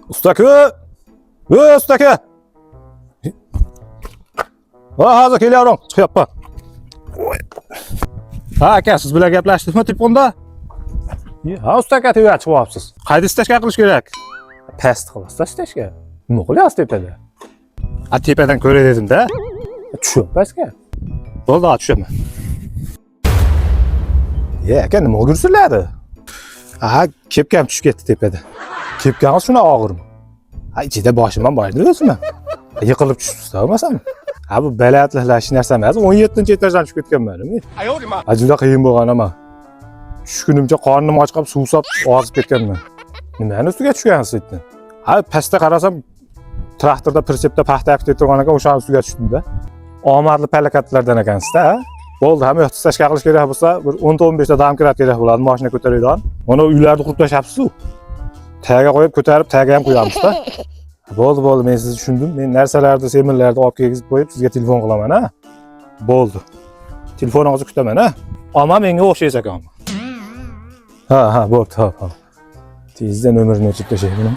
Usta aka! Usta aka! Ha, hozir kelyapman. Chiqyapman. Ha, aka, siz bilan gaplashdikmi telefonda? Ha, usta aka, tevga chiqyapsiz. Qayda stashka qilish kerak? Past qilasizda stashka. Nima qilyapsiz tepada? A tepadan ko'ray dedim-da. Tushib pastga. Bo'ldi, tushaman. Aka, nima o'g'irsiladi? Ha, kepkam tushib ketdi tepada. Kepkangiz shuna og'irmi? Ha, ichida boshim ham bor edi o'zim. Yiqilib tushibsiz, bo'lmasam. Ha, bu balandliklash narsa emas, 17-etajdan tushib ketganman. Ha, juda qiyin bo'lgan ama. Tushkunimcha qornim och qolib, suv sop ozib ketganman. Nimani ustiga tushgansiz endi? Ha, pastda qarasam, traktorda pritsepda paxta yaqib turgan ekan, o'sha ustiga tushdim-da. Omadli palakatlardan ekansiz-da. Bo'ldi, hamma yoqda stashka qilish kerak bo'lsa, bir 10-15 ta domkrat kerak bo'ladi, mashina ko'taradigan. Mana uylarni qurib tashlabsiz-ku. Tagiga qo'yib, ko'tarib, tagiga ham qo'yamiz-da. Bo'ldi, men sizni tushundim. Men narsalarni, seminlarni olib kelgizib qo'yib, sizga telefon qilaman, ha? Bo'ldi. Telefoningizni kutaman, ha? Ammo menga o'xshaysiz ekan. Ha, bo'ldi, hop. Tezda nomerini o'chirib tashlayman.